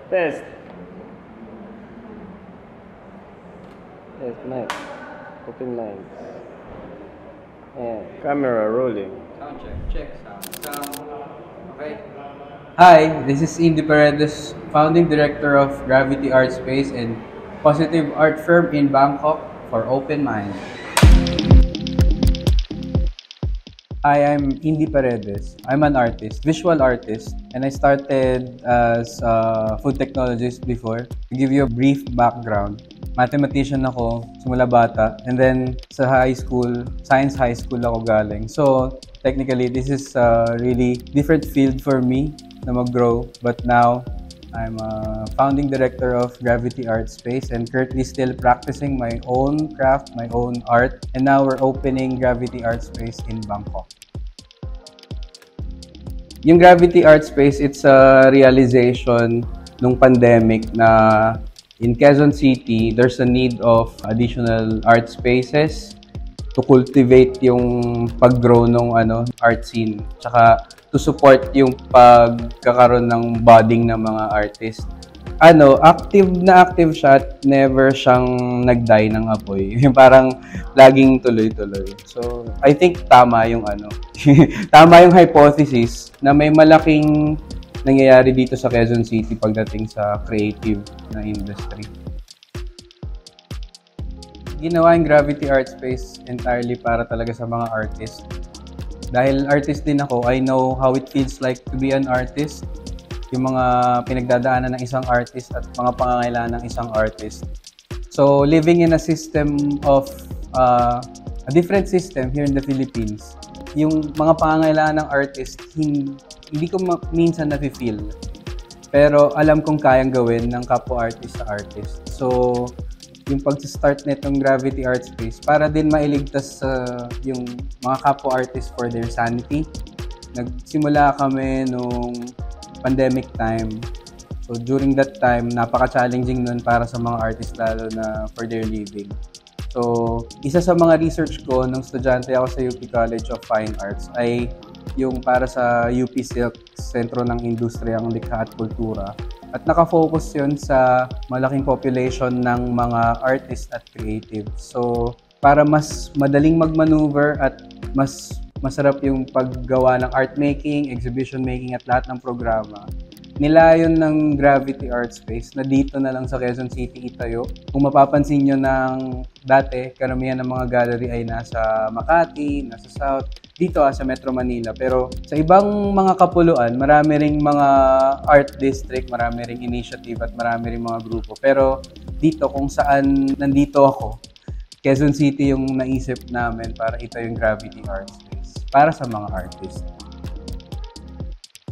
Test. Test mic. Open lines. Ayan. Camera rolling. Sound check. Check. Sound. Okay. Hi, this is Indy Paredes, founding director of Gravity Art Space and Positive Art Firm in Bangkok for Open Mind. Hi, I'm Indy Paredes. I'm an artist, visual artist, and I started as a food technologist before. To give you a brief background, mathematician ako simula bata, and then sa high school, science high school ako galing. So, technically, this is a really different field for me na mag-grow. But now, I'm a founding director of Gravity Art Space and currently still practicing my own craft, my own art. And now we're opening Gravity Art Space in Bangkok. Yung Gravity Art Space, it's a realization nung pandemic na in Quezon City, there's a need of additional art spaces to cultivate yung pag-grow ng art scene. Tsaka to support yung pagkakaroon ng budding ng mga artist. Active siya at never siyang nag-die ng apoy. Yung parang laging tuloy-tuloy. So, I think tama yung tama yung hypothesis na may malaking nangyayari dito sa Quezon City pagdating sa creative na industry. Ginawa yung Gravity Art Space entirely para talaga sa mga artist. Dahil artist din ako, I know how it feels like to be an artist. Yung mga pinagdadaanan ng isang artist at mga pangangailangan ng isang artist. So, living in a system of, a different system here in the Philippines, yung mga pangangailangan ng artist, hindi ko minsan nafe-feel. Pero alam kong kayang gawin ng kapwa artist sa artist. So, yung pag-start nitong Gravity Art Space, para din mailigtas yung mga kapwa artist for their sanity. Nagsimula kami nung pandemic time. So during that time, napaka-challenging nun para sa mga artist lalo na for their living. So isa sa mga research ko nung estudyante ako sa UP College of Fine Arts ay yung para sa UP Silk, Sentro ng Industriyang Likha at Kultura. At nakafocus yun sa malaking population ng mga artists at creative. So para mas madaling mag-maneuver at mas masarap yung paggawa ng art making, exhibition making at lahat ng programa. Nilayon ng Gravity Art Space na dito na lang sa Quezon City itayo. Kung mapapansin nyo ng dati, karamihan ng mga gallery ay nasa Makati, nasa South, dito sa Metro Manila. Pero sa ibang mga kapuluan, marami ring mga art district, marami ring initiative at marami ring mga grupo. Pero dito kung saan nandito ako, Quezon City yung naisip namin para ito yung Gravity Art Space para sa mga artist.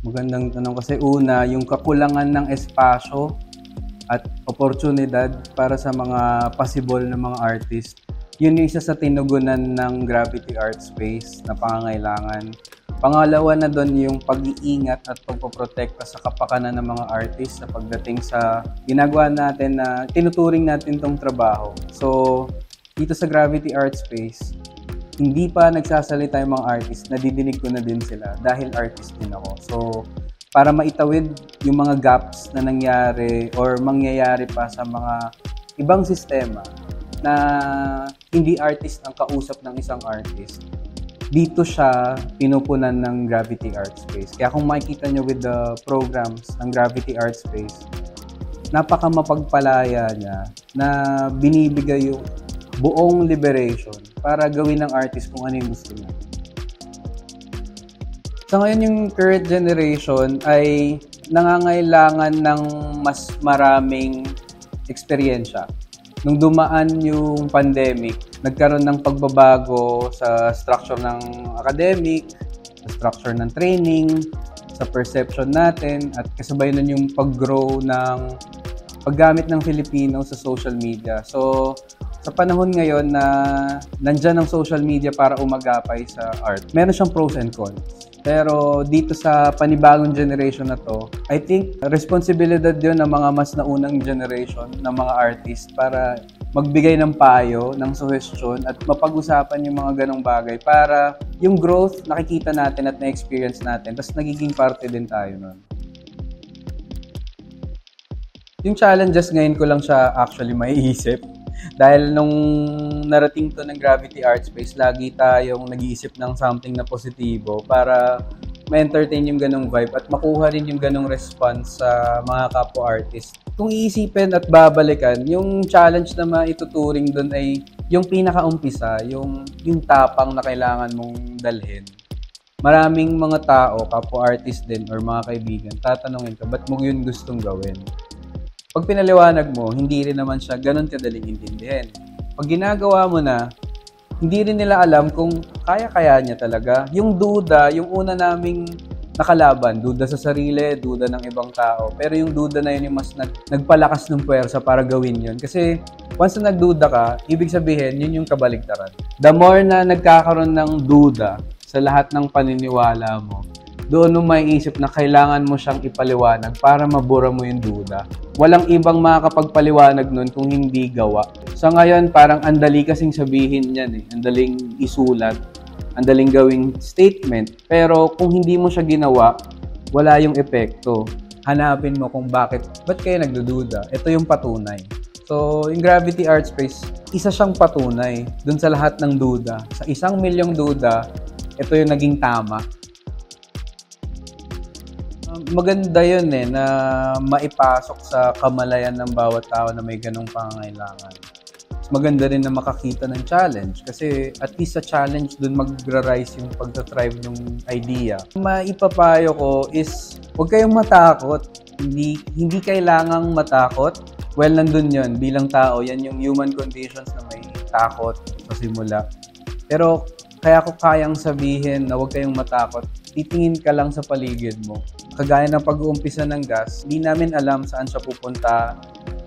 Magandang tanong kasi una, yung kakulangan ng espasyo at oportunidad para sa mga possible na mga artist, yun yung isa sa tinugunan ng Gravity Art Space na pangangailangan. Pangalawa na doon yung pag-iingat at pagpoprotekta sa kapakanan ng mga artist sa pagdating sa ginagawa natin na tinuturing natin tong trabaho. So, dito sa Gravity Art Space, hindi pa nagsasalita yung mga artist, nadidinig ko na din sila dahil artist din ako. So, para maitawid yung mga gaps na nangyari or mangyayari pa sa mga ibang sistema na hindi artist ang kausap ng isang artist, dito siya pinupunan ng Gravity Art Space. Kaya kung makikita nyo with the programs ng Gravity Art Space, napaka mapagpalaya niya na binibigay yung buong liberation para gawin ng artist kung ano yung gusto niya. So ngayon yung current generation ay nangangailangan ng mas maraming eksperyensya. Nung dumaan yung pandemic, nagkaroon ng pagbabago sa structure ng academic, sa structure ng training, sa perception natin, at kasabay nun yung pag-grow ng paggamit ng Filipino sa social media. So, sa panahon ngayon na nandyan ang social media para umagapay sa art, meron siyang pros and cons. Pero dito sa panibagong generation na to, I think responsibilidad yun ng mga mas naunang generation ng mga artist para magbigay ng payo, ng suggestion at mapag-usapan yung mga ganong bagay para yung growth nakikita natin at na-experience natin, tapos nagiging parte din tayo nun. Yung challenges ngayon ko lang siya actually maiisip. Dahil nung narating to ng Gravity Art Space, lagi tayong nag-iisip ng something na positibo para ma-entertain yung ganong vibe at makuha rin yung ganong response sa mga kapwa-artist. Kung iisipin at babalikan, yung challenge na maituturing doon ay yung pinakaumpisa, yung tapang na kailangan mong dalhin. Maraming mga tao, kapwa-artist din or mga kaibigan, tatanungin ka, ba't mo yun gustong gawin? Pag pinaliwanag mo, hindi rin naman siya ganun kadaling intindihin. Pag ginagawa mo na, hindi rin nila alam kung kaya-kaya niya talaga. Yung duda, yung una naming nakalaban, duda sa sarili, duda ng ibang tao. Pero yung duda na yun yung mas nagpalakas ng puwersa para gawin yun. Kasi once na nagduda ka, ibig sabihin, yun yung kabaligtaran. The more na nagkakaroon ng duda sa lahat ng paniniwala mo, doon mo maiisip na kailangan mo siyang ipaliwanag para mabura mo yung duda. Walang ibang makakapagpaliwanag nun kung hindi gawa. Sa ngayon, parang andali kasing sabihin yan eh. Andaling isulat, andaling gawing statement. Pero kung hindi mo siya ginawa, wala yung epekto. Hanapin mo kung ba't kayo nagdududa. Ito yung patunay. So, yung Gravity Art Space, isa siyang patunay dun sa lahat ng duda. Sa 1,000,000 duda, ito yung naging tama. Maganda yun na maipasok sa kamalayan ng bawat tao na may ganong pangangailangan. Maganda rin na makakita ng challenge kasi at least sa challenge dun magra-rise yung pagta-thrive ng idea. Maipapayo ko is huwag kayong matakot. Hindi kailangang matakot. Well, nandun yun. Bilang tao, yan yung human conditions na may takot sa simula. Pero kaya ko kayang sabihin na huwag kayong matakot. Titingin ka lang sa paligid mo. Kagaya ng pag-uumpisa ng gas, hindi namin alam saan siya pupunta,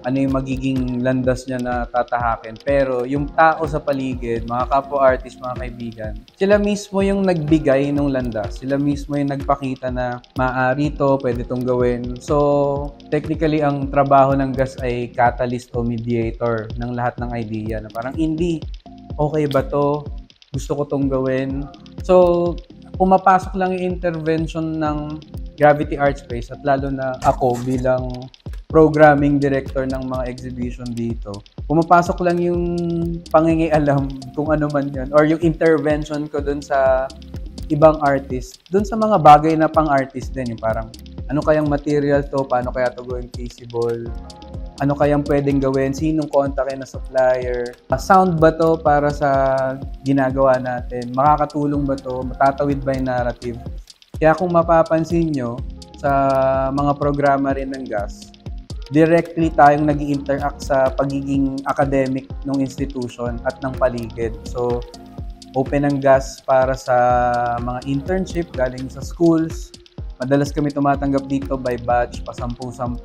ano yung magiging landas niya na tatahakin. Pero yung tao sa paligid, mga kapwa-artist, mga kaibigan, sila mismo yung nagbigay ng landas. Sila mismo yung nagpakita na maaari to, pwede tong gawin. So, technically, ang trabaho ng gas ay catalyst o mediator ng lahat ng idea. Na parang, hindi, okay ba to? Gusto ko tong gawin. So, pumapasok lang yung intervention ng Gravity Art Space at lalo na ako bilang programming director ng mga exhibition dito. Pumapasok lang yung pangingialam kung ano man yun or yung intervention ko dun sa ibang artist. Dun sa mga bagay na pang-artist din. Yung parang ano kayang material to, paano kaya to gawin feasible, ano kayang pwedeng gawin, sinong kontakin na supplier, sound ba to para sa ginagawa natin, makakatulong ba to, matatawid ba yung narrative. Kaya kung mapapansin nyo, sa mga programa rin ng GAS, directly tayong nag-i-interact sa pagiging academic ng institution at ng paligid. So, open ang GAS para sa mga internship galing sa schools. Madalas kami tumatanggap dito by batch, pa 10-10.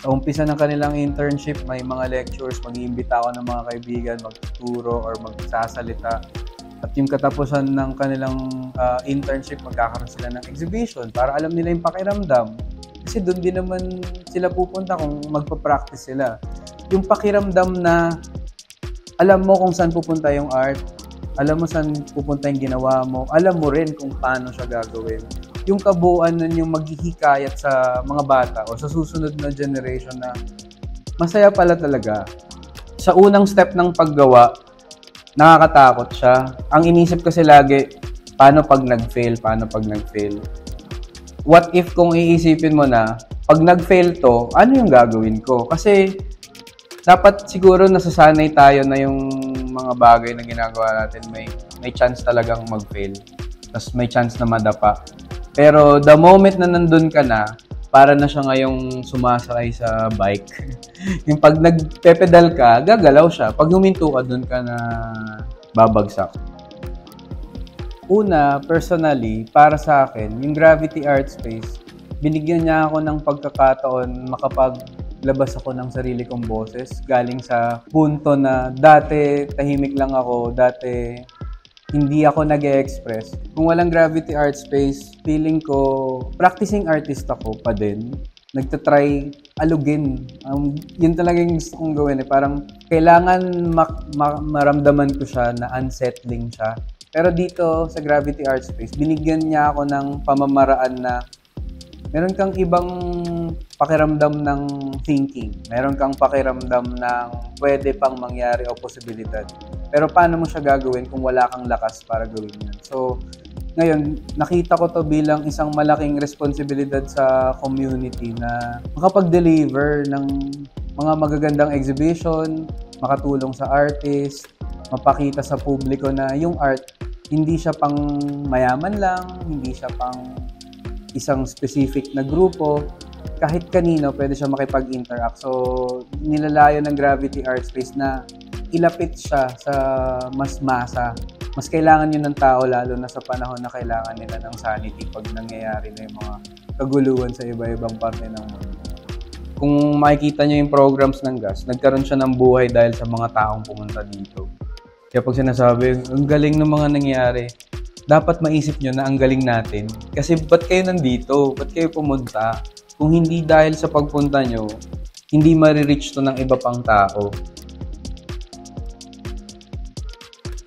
Sa umpisa ng kanilang internship, may mga lectures, mag-iimbita ako ng mga kaibigan, magtuturo or magsasalita. At yung katapusan ng kanilang internship, magkakaroon sila ng exhibition para alam nila yung pakiramdam. Kasi doon din naman sila pupunta kung magpa-practice sila. Yung pakiramdam na alam mo kung saan pupunta yung art, alam mo saan pupunta yung ginawa mo, alam mo rin kung paano siya gagawin. Yung kabuuan nun yung maghihikayat sa mga bata o sa susunod na generation na masaya pala talaga. Sa unang step ng paggawa, nakakatakot siya. Ang inisip kasi lagi, paano pag nag-fail? Paano pag nag-fail? What if kung iisipin mo na, pag nag-fail to, ano yung gagawin ko? Kasi dapat siguro nasasanay tayo na yung mga bagay na ginagawa natin may chance talagang mag-fail. Tapos may chance na madapa. Pero the moment na nandun ka na, para na siya ngayong sumasakay sa bike. Yung pag nagpe-pedal ka, gagalaw siya. Pag huminto ka, dun ka na babagsak. Una, personally, para sa akin, yung Gravity Art Space, binigyan niya ako ng pagkakataon makapaglabas ako ng sarili kong boses. Galing sa punto na dati tahimik lang ako, dati hindi ako nag-e-express. Kung walang Gravity Art Space, feeling ko, practicing artist ako pa din. Nagtatry alugin. Yun talaga yung gusto kong gawin. Parang kailangan maramdaman ko siya na unsettling siya. Pero dito sa Gravity Art Space, binigyan niya ako ng pamamaraan na meron kang ibang pakiramdam ng thinking. Meron kang pakiramdam ng pwede pang mangyari o posibilidad. Pero paano mo siya gagawin kung wala kang lakas para gawin yan? So, ngayon, nakita ko to bilang isang malaking responsibilidad sa community na makapag-deliver ng mga magagandang exhibition, makatulong sa artist, mapakita sa publiko na yung art, hindi siya pang mayaman lang, hindi siya pang isang specific na grupo. Kahit kanino, pwede siya makipag-interact. So, nilalayo ng Gravity Art Space na ilapit siya sa mas masa. Mas kailangan yun ng tao, lalo na sa panahon na kailangan nila ng sanity pag nangyayari na yung mga kaguluhan sa iba-ibang parte ng mundo. Kung makikita nyo yung programs ng GAS, nagkaroon siya ng buhay dahil sa mga taong pumunta dito. Kaya pag sinasabi, ang galing ng mga nangyari, dapat maisip nyo na ang galing natin. Kasi ba't kayo nandito? Ba't kayo pumunta? Kung hindi dahil sa pagpunta nyo, hindi marireach to ng iba pang tao.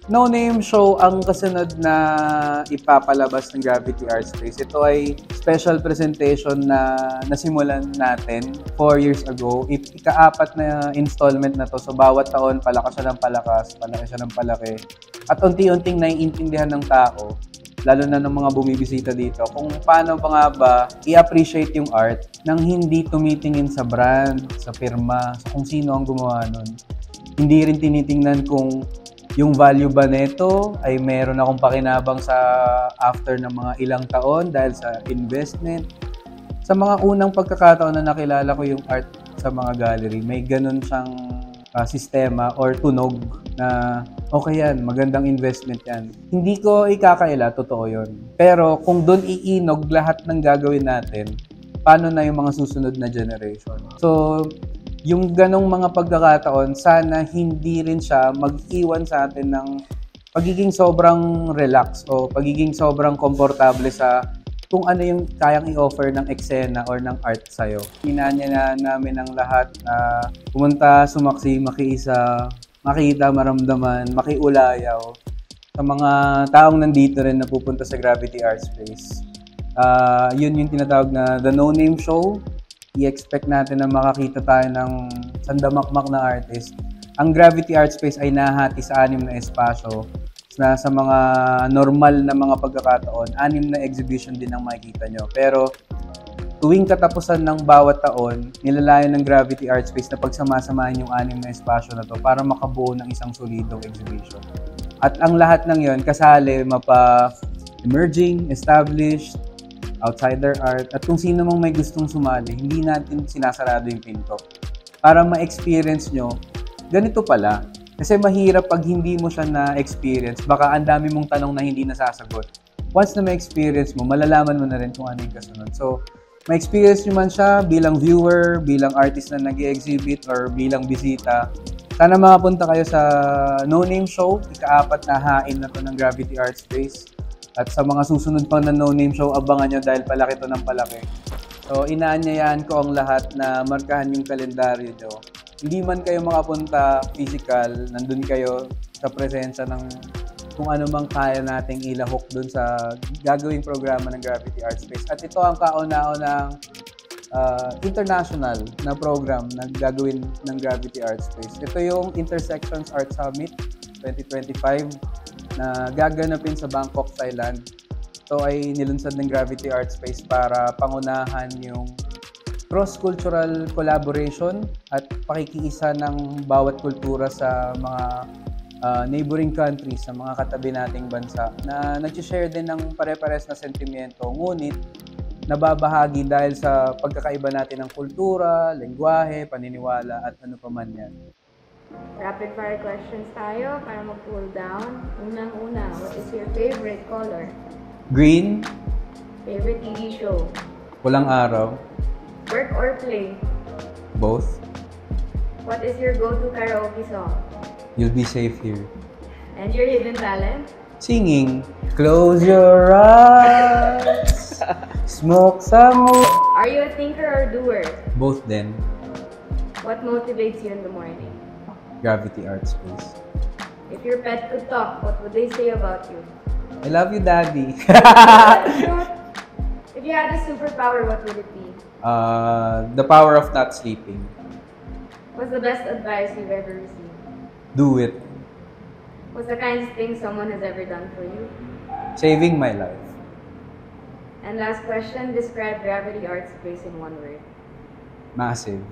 No Name Show ang kasunod na ipapalabas ng Gravity Art Space. Ito ay special presentation na nasimulan natin 4 years ago. Ika-4 na installment na to. So bawat taon palakas siya ng palakas, palaki siya ng palaki. At unti-unting naiintindihan ng tao, lalo na ng mga bumibisita dito, kung paano pa nga ba i-appreciate yung art nang hindi tumitingin sa brand, sa firma, sa kung sino ang gumawa nun. Hindi rin tinitingnan kung yung value ba neto ay meron akong pakinabang sa after ng mga ilang taon dahil sa investment. Sa mga unang pagkakataon na nakilala ko yung art sa mga gallery, may ganun siyang sistema or tunog na okay yan, magandang investment yan. Hindi ko ikakaila, totoo yun. Pero kung doon iinog lahat ng gagawin natin, paano na yung mga susunod na generation? So, yung ganong mga pagkakataon, sana hindi rin siya mag-iwan sa atin ng pagiging sobrang relax o pagiging sobrang komportable sa kung ano yung kayang i-offer ng eksena or ng art sa'yo. Hinanya na namin ang lahat na pumunta, sumaksi, makiisa, makita, maramdaman, makiulayaw sa mga taong nandito rin na pupunta sa Gravity Art Space. Yun yung tinatawag na The No Name Show. I-expect natin na makakita tayo ng sandamakmak na artist. Ang Gravity Art Space ay nahati sa 6 na espasyo na sa mga normal na mga pagkakataon, 6 na exhibition din ang makikita nyo. Pero tuwing katapusan ng bawat taon, nilalayan ng Gravity Art Space na pagsamasamahin yung 6 na espasyo na to para makabuo ng isang solidong exhibition. At ang lahat ng yon kasali mapa emerging, established, outsider art, at kung sino mang may gustong sumali, hindi natin sinasarado yung pinto. Para ma-experience nyo, ganito pala. Kasi mahirap pag hindi mo siya na-experience, baka ang dami mong tanong na hindi nasasagot. Once na ma-experience mo, malalaman mo na rin kung ano yung kasunod. So, ma-experience nyo man siya bilang viewer, bilang artist na nag-exhibit, or bilang bisita. Sana makapunta kayo sa No Name Show, ika-4 na hain na to ng Gravity Art Space. At sa mga susunod pang na No Name Show, abangan nyo dahil palaki to ng palaki. So, inaanyayahan ko ang lahat na markahan yung kalendaryo nyo. Hindi man kayo makapunta physical, nandun kayo sa presensya ng kung ano mang kaya nating ilahok dun sa gagawing programa ng Gravity Art Space. At ito ang kauna-unang international na program na gagawin ng Gravity Art Space. Ito yung Intersections Art Summit 2025 na gaganapin sa Bangkok, Thailand. Ito ay nilunsad ng Gravity Art Space para pangunahan yung cross-cultural collaboration at pakikiisa ng bawat kultura sa mga neighboring countries, sa mga katabi nating bansa na nag-share din ng pare-pares na sentimento, ngunit nababahagi dahil sa pagkakaiba natin ng kultura, lengguwahe, paniniwala at ano pa man yan. Rapid fire questions tayo para mag-cool down. Unang-una, what is your favorite color? Green. Favorite TV show? Walang araw. Work or play? Both. What is your go-to karaoke song? You'll be safe here. And your hidden talent? Singing. Close your eyes. Smoke some more. Are you a thinker or doer? Both then. What motivates you in the morning? Gravity Art Space. If your pet could talk, what would they say about you? I love you, Daddy. If you had a superpower, what would it be? The power of not sleeping. What's the best advice you've ever received? Do it. What's the kindest thing someone has ever done for you? Saving my life. And last question, describe Gravity Art Space in one word. Massive.